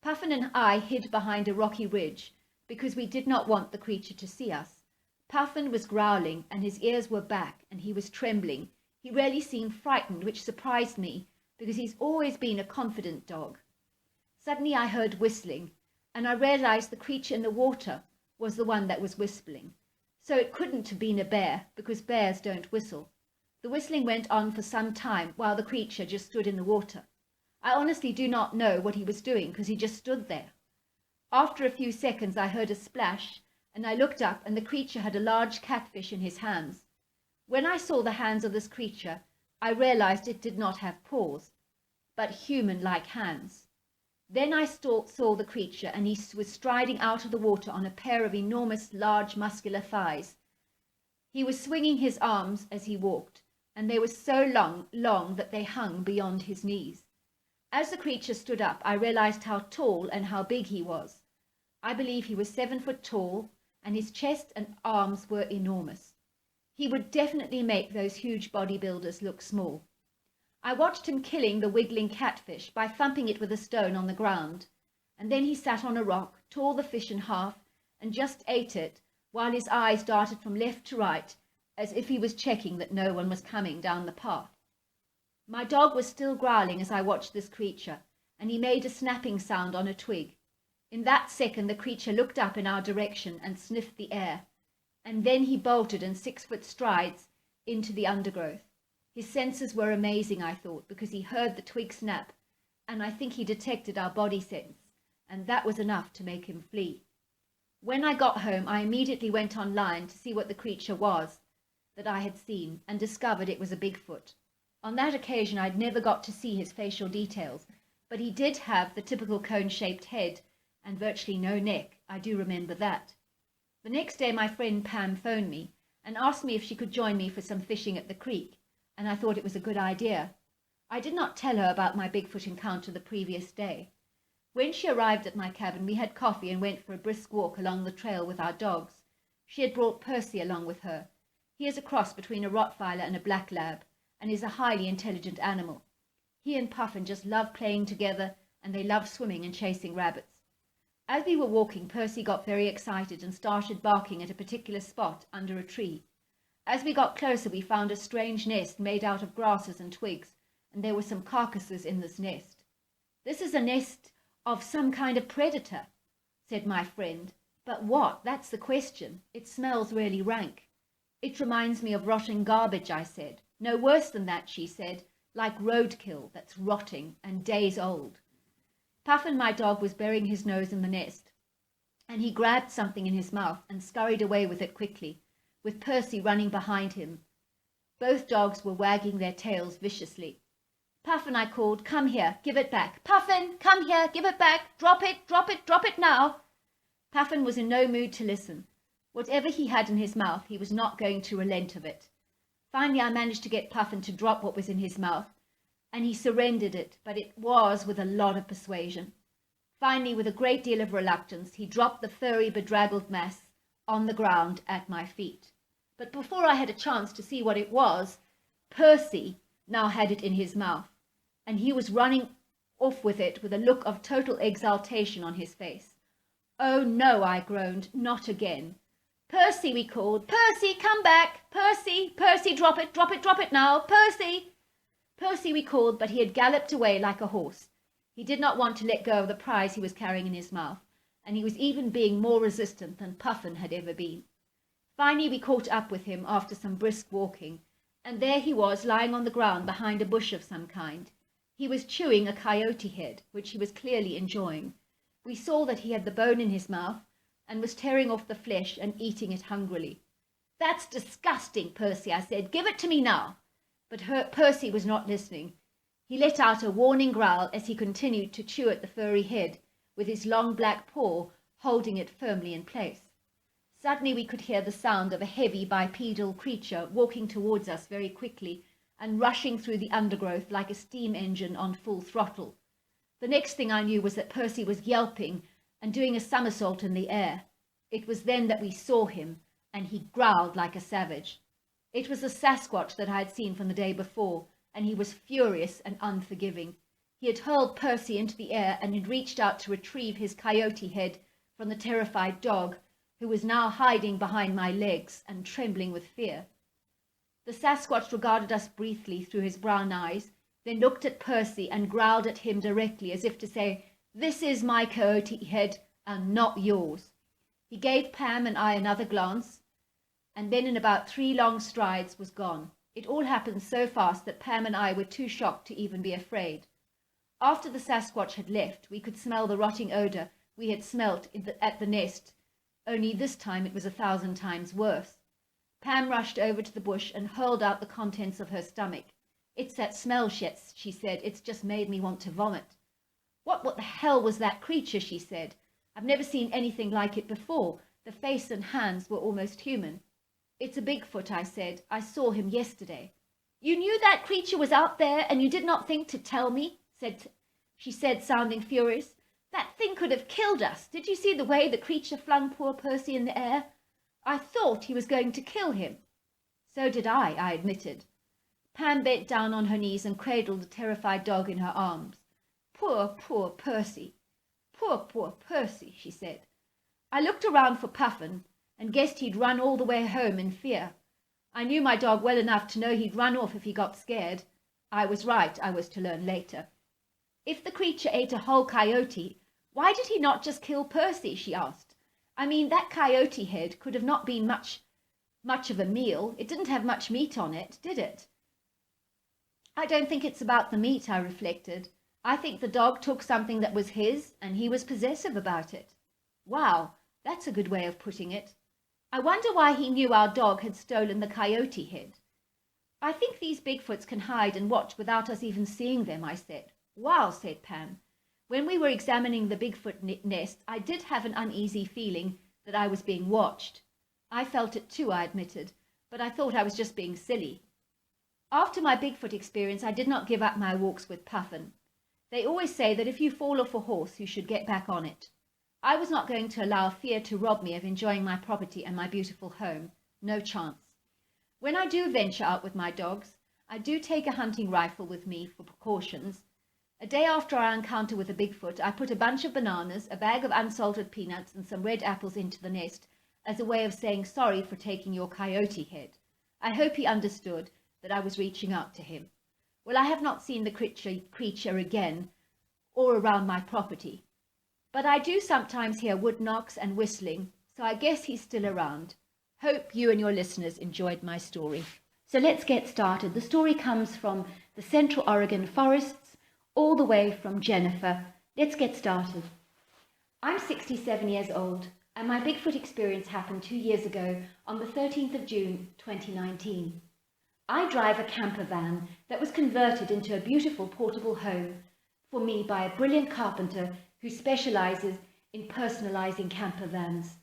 Puffin and I hid behind a rocky ridge because we did not want the creature to see us. Puffin was growling and his ears were back and he was trembling. He really seemed frightened, which surprised me because he's always been a confident dog. Suddenly I heard whistling, and I realized the creature in the water was the one that was whistling. So it couldn't have been a bear, because bears don't whistle. The whistling went on for some time while the creature just stood in the water. I honestly do not know what he was doing because he just stood there. After a few seconds I heard a splash, and I looked up and the creature had a large catfish in his hands. When I saw the hands of this creature, I realized it did not have paws, but human-like hands. Then I saw the creature, and he was striding out of the water on a pair of enormous, large, muscular thighs. He was swinging his arms as he walked, and they were so long that they hung beyond his knees. As the creature stood up, I realized how tall and how big he was. I believe he was 7 foot tall, and his chest and arms were enormous. He would definitely make those huge bodybuilders look small. I watched him killing the wiggling catfish by thumping it with a stone on the ground, and then he sat on a rock, tore the fish in half, and just ate it, while his eyes darted from left to right, as if he was checking that no one was coming down the path. My dog was still growling as I watched this creature, and he made a snapping sound on a twig. In that second the creature looked up in our direction and sniffed the air, and then he bolted in 6-foot strides into the undergrowth. His senses were amazing, I thought, because he heard the twig snap, and I think he detected our body sense, and that was enough to make him flee. When I got home, I immediately went online to see what the creature was that I had seen, and discovered it was a Bigfoot. On that occasion, I'd never got to see his facial details, but he did have the typical cone-shaped head and virtually no neck. I do remember that. The next day, my friend Pam phoned me and asked me if she could join me for some fishing at the creek, and I thought it was a good idea. I did not tell her about my Bigfoot encounter the previous day. When she arrived at my cabin, we had coffee and went for a brisk walk along the trail with our dogs. She had brought Percy along with her. He is a cross between a Rottweiler and a Black Lab, and is a highly intelligent animal. He and Puffin just love playing together, and they love swimming and chasing rabbits. As we were walking, Percy got very excited and started barking at a particular spot under a tree. As we got closer, we found a strange nest made out of grasses and twigs, and there were some carcasses in this nest. "This is a nest of some kind of predator," said my friend. "But what? That's the question. It smells really rank." "It reminds me of rotting garbage," I said. "No, worse than that," she said, "like roadkill that's rotting and days old." Puffin, my dog, was burying his nose in the nest, and he grabbed something in his mouth and scurried away with it quickly, with Percy running behind him. Both dogs were wagging their tails viciously. "Puffin," I called, "come here, give it back. Puffin, come here, give it back. Drop it, drop it, drop it now." Puffin was in no mood to listen. Whatever he had in his mouth, he was not going to relent of it. Finally, I managed to get Puffin to drop what was in his mouth, and he surrendered it, but it was with a lot of persuasion. Finally, with a great deal of reluctance, he dropped the furry, bedraggled mass on the ground at my feet. But before I had a chance to see what it was, Percy now had it in his mouth, and he was running off with it with a look of total exaltation on his face. "Oh no," I groaned, "not again." "Percy," we called. "Percy, come back! Percy! Percy, drop it, drop it, drop it now! Percy!" Percy, we called, but he had galloped away like a horse. He did not want to let go of the prize he was carrying in his mouth, and he was even being more resistant than Puffin had ever been. Finally we caught up with him after some brisk walking, and there he was lying on the ground behind a bush of some kind. He was chewing a coyote head, which he was clearly enjoying. We saw that he had the bone in his mouth and was tearing off the flesh and eating it hungrily. "That's disgusting, Percy," I said. "Give it to me now." But Percy was not listening. He let out a warning growl as he continued to chew at the furry head, with his long black paw holding it firmly in place. Suddenly we could hear the sound of a heavy bipedal creature walking towards us very quickly and rushing through the undergrowth like a steam engine on full throttle. The next thing I knew was that Percy was yelping and doing a somersault in the air. It was then that we saw him, and he growled like a savage. It was the Sasquatch that I had seen from the day before, and he was furious and unforgiving. He had hurled Percy into the air and had reached out to retrieve his coyote head from the terrified dog, who was now hiding behind my legs and trembling with fear. The Sasquatch regarded us briefly through his brown eyes, then looked at Percy and growled at him directly, as if to say, "This is my coyote head and not yours." He gave Pam and I another glance, and then in about 3 long strides was gone. It all happened so fast that Pam and I were too shocked to even be afraid. After the Sasquatch had left, we could smell the rotting odor we had smelt at the nest, only this time it was 1,000 times worse. Pam rushed over to the bush and hurled out the contents of her stomach. "It's that smell," she said. "It's just made me want to vomit." What the hell was that creature?" she said. "I've never seen anything like it before. The face and hands were almost human." "It's a Bigfoot," I said. "I saw him yesterday." "You knew that creature was out there and you did not think to tell me?" she said, sounding furious. "That thing could have killed us. Did you see the way the creature flung poor Percy in the air? I thought he was going to kill him." "So did I admitted." Pam bent down on her knees and cradled the terrified dog in her arms. Poor Percy. Poor Percy," she said. I looked around for Puffin and guessed he'd run all the way home in fear. I knew my dog well enough to know he'd run off if he got scared. I was right, I was to learn later. If the creature ate a whole coyote, why did he not just kill Percy? She asked. I mean, that coyote head could have not been much of a meal. It didn't have much meat on it, did it? I don't think it's about the meat, I reflected. I think the dog took something that was his, and he was possessive about it. Wow, that's a good way of putting it. I wonder why he knew our dog had stolen the coyote head. I think these Bigfoots can hide and watch without us even seeing them, I said. Wow, said Pam. When we were examining the Bigfoot nest, I did have an uneasy feeling that I was being watched. I felt it too, I admitted, but I thought I was just being silly. After my Bigfoot experience, I did not give up my walks with Puffin. They always say that if you fall off a horse, you should get back on it. I was not going to allow fear to rob me of enjoying my property and my beautiful home. No chance. When I do venture out with my dogs, I do take a hunting rifle with me for precautions. A day after our encounter with a Bigfoot, I put a bunch of bananas, a bag of unsalted peanuts, and some red apples into the nest as a way of saying sorry for taking your coyote head. I hope he understood that I was reaching out to him. Well, I have not seen the creature again or around my property. But I do sometimes hear wood knocks and whistling, so I guess he's still around. Hope you and your listeners enjoyed my story. So let's get started. The story comes from the Central Oregon forests, all the way from Jennifer. Let's get started. I'm 67 years old, and my Bigfoot experience happened 2 years ago on the 13th of June, 2019. I drive a camper van that was converted into a beautiful portable home for me by a brilliant carpenter who specializes in personalizing camper vans.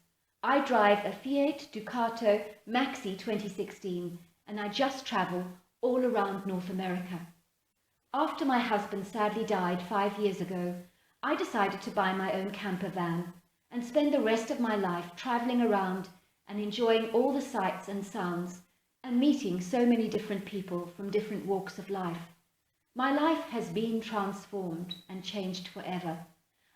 I drive a Fiat Ducato Maxi 2016, and I just travel all around North America. After my husband sadly died 5 years ago, I decided to buy my own camper van and spend the rest of my life traveling around and enjoying all the sights and sounds and meeting so many different people from different walks of life. My life has been transformed and changed forever.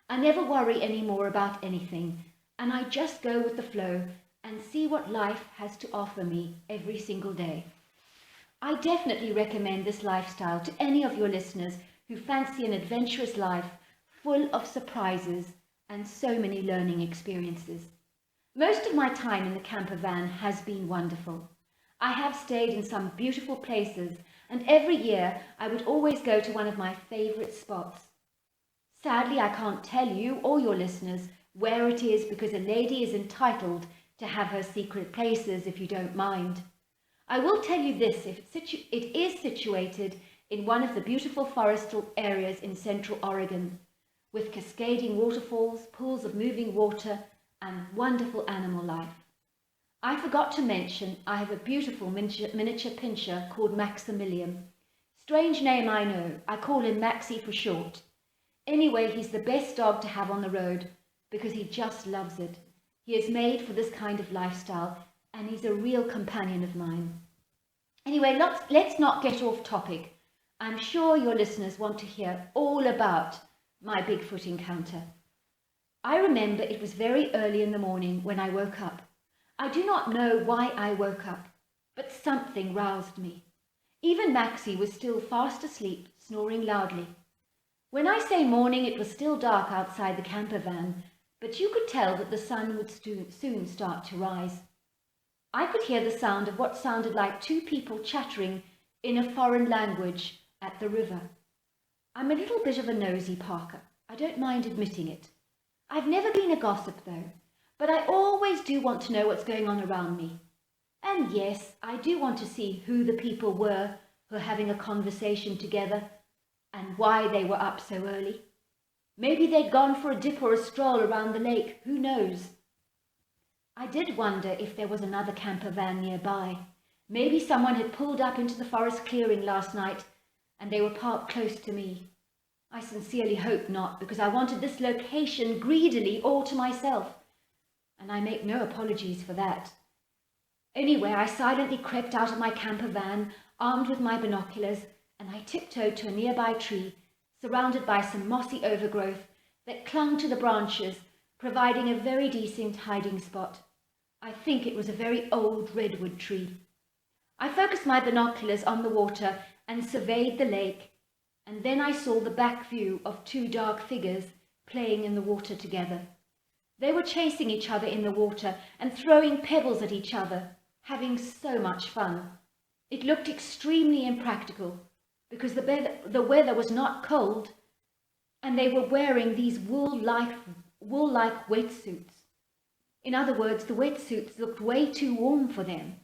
I never worry anymore about anything, and I just go with the flow and see what life has to offer me every single day. I definitely recommend this lifestyle to any of your listeners who fancy an adventurous life full of surprises and so many learning experiences. Most of my time in the camper van has been wonderful. I have stayed in some beautiful places, and every year I would always go to one of my favourite spots. Sadly, I can't tell you or your listeners where it is because a lady is entitled to have her secret places if you don't mind. I will tell you this, it is situated in one of the beautiful forestal areas in central Oregon, with cascading waterfalls, pools of moving water, and wonderful animal life. I forgot to mention I have a beautiful miniature pinscher called Maximilian. Strange name, I know. I call him Maxie for short. Anyway, he's the best dog to have on the road because he just loves it. He is made for this kind of lifestyle, and he's a real companion of mine. Anyway, let's not get off topic. I'm sure your listeners want to hear all about my Bigfoot encounter. I remember it was very early in the morning when I woke up. I do not know why I woke up, but something roused me. Even Maxie was still fast asleep, snoring loudly. When I say morning, it was still dark outside the camper van, but you could tell that the sun would soon start to rise. I could hear the sound of what sounded like two people chattering in a foreign language at the river. I'm a little bit of a nosy Parker. I don't mind admitting it. I've never been a gossip though, but I always do want to know what's going on around me. And yes, I do want to see who the people were who were having a conversation together and why they were up so early. Maybe they'd gone for a dip or a stroll around the lake, who knows? I did wonder if there was another camper van nearby. Maybe someone had pulled up into the forest clearing last night and they were parked close to me. I sincerely hope not, because I wanted this location greedily all to myself, and I make no apologies for that. Anyway, I silently crept out of my camper van, armed with my binoculars, and I tiptoed to a nearby tree, surrounded by some mossy overgrowth that clung to the branches, providing a very decent hiding spot. I think it was a very old redwood tree. I focused my binoculars on the water and surveyed the lake, and then I saw the back view of two dark figures playing in the water together. They were chasing each other in the water and throwing pebbles at each other, having so much fun. It looked extremely impractical because the weather was not cold, and they were wearing these wool-like wetsuits. In other words, the wetsuits looked way too warm for them.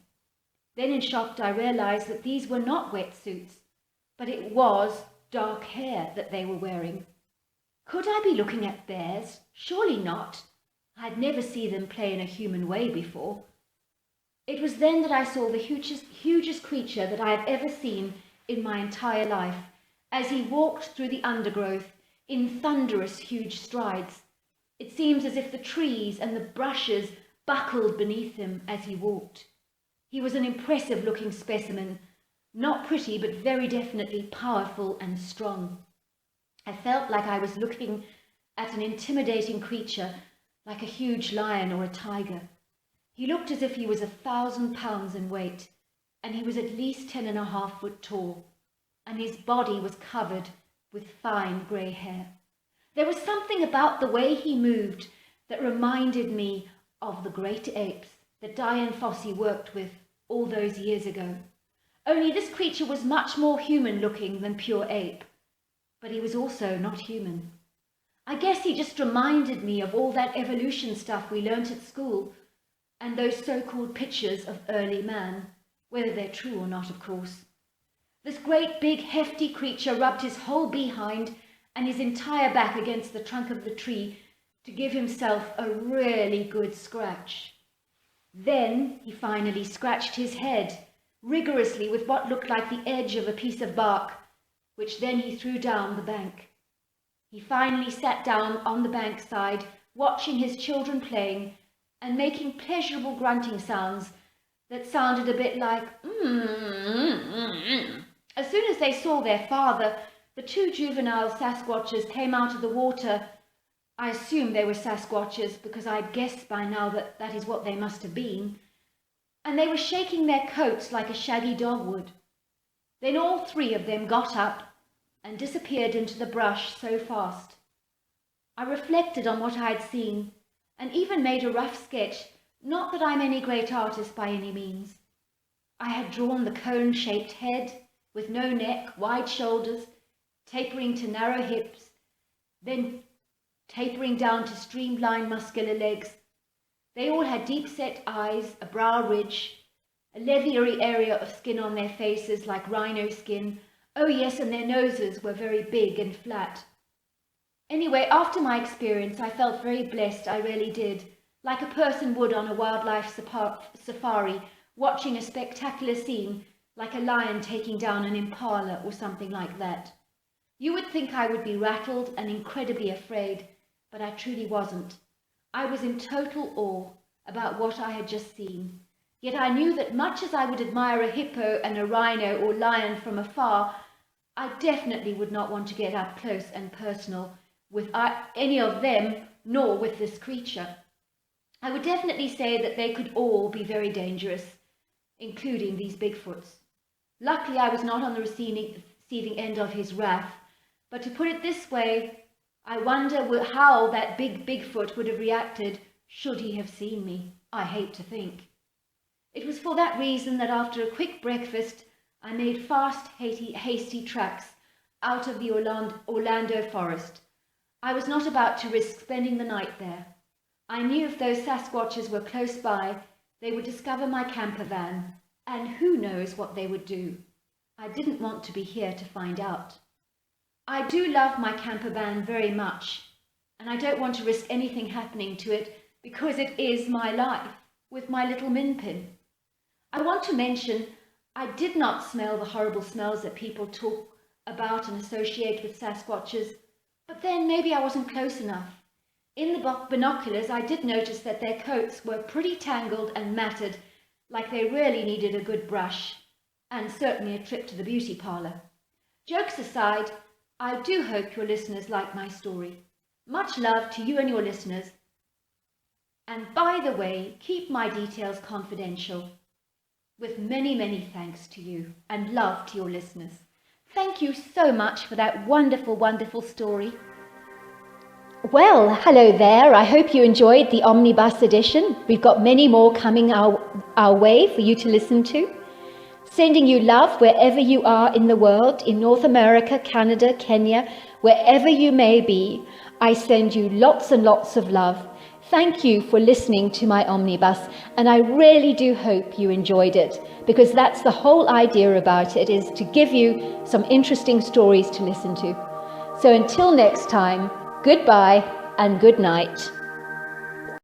Then in shock I realized that these were not wetsuits, but it was dark hair that they were wearing. Could I be looking at bears? Surely not. I'd never seen them play in a human way before. It was then that I saw the hugest creature that I have ever seen in my entire life, as he walked through the undergrowth in thunderous huge strides. It seems as if the trees and the brushes buckled beneath him as he walked. He was an impressive-looking specimen, not pretty, but very definitely powerful and strong. I felt like I was looking at an intimidating creature, like a huge lion or a tiger. He looked as if he was 1,000 pounds in weight, and he was at least 10.5 feet tall, and his body was covered with fine grey hair. There was something about the way he moved that reminded me of the great apes that Dian Fossey worked with all those years ago. Only this creature was much more human-looking than pure ape, but he was also not human. I guess he just reminded me of all that evolution stuff we learnt at school, and those so-called pictures of early man, whether they're true or not, of course. This great big hefty creature rubbed his whole behind and his entire back against the trunk of the tree to give himself a really good scratch. Then he finally scratched his head rigorously with what looked like the edge of a piece of bark, which then he threw down the bank. He finally sat down on the bank side, watching his children playing and making pleasurable grunting sounds that sounded a bit like As soon as as they saw their father, the two juvenile Sasquatches came out of the water. I assume they were Sasquatches because I'd guessed by now that that is what they must have been. And they were shaking their coats like a shaggy dog would. Then all three of them got up and disappeared into the brush so fast. I reflected on what I had seen and even made a rough sketch, not that I'm any great artist by any means. I had drawn the cone-shaped head with no neck, wide shoulders, tapering to narrow hips, then tapering down to streamlined muscular legs. They all had deep-set eyes, a brow ridge, a leathery area of skin on their faces like rhino skin. Oh yes, and their noses were very big and flat. Anyway, after my experience, I felt very blessed, I really did, like a person would on a wildlife safari, watching a spectacular scene, like a lion taking down an impala or something like that. You would think I would be rattled and incredibly afraid, but I truly wasn't. I was in total awe about what I had just seen. Yet I knew that much as I would admire a hippo and a rhino or lion from afar, I definitely would not want to get up close and personal with any of them, nor with this creature. I would definitely say that they could all be very dangerous, including these Bigfoots. Luckily, I was not on the receiving end of his wrath, but to put it this way, I wonder how that big Bigfoot would have reacted should he have seen me. I hate to think. It was for that reason that after a quick breakfast, I made fast, hasty tracks out of the Orlando forest. I was not about to risk spending the night there. I knew if those Sasquatches were close by, they would discover my camper van, and who knows what they would do. I didn't want to be here to find out. I do love my camper van very much, and I don't want to risk anything happening to it because it is my life with my little minpin. I want to mention I did not smell the horrible smells that people talk about and associate with Sasquatches, but then maybe I wasn't close enough. In the binoculars, I did notice that their coats were pretty tangled and matted, like they really needed a good brush, and certainly a trip to the beauty parlour. Jokes aside, I do hope your listeners like my story. Much love to you and your listeners. And by the way, keep my details confidential. With many, many thanks to you and love to your listeners. Thank you so much for that wonderful, wonderful story. Well, hello there. I hope you enjoyed the Omnibus edition. We've got many more coming our way for you to listen to. Sending you love wherever you are in the world, in North America, Canada, Kenya, wherever you may be. I send you lots and lots of love. Thank you for listening to my Omnibus, and I really do hope you enjoyed it, because that's the whole idea about it, is to give you some interesting stories to listen to. So until next time, goodbye and good night.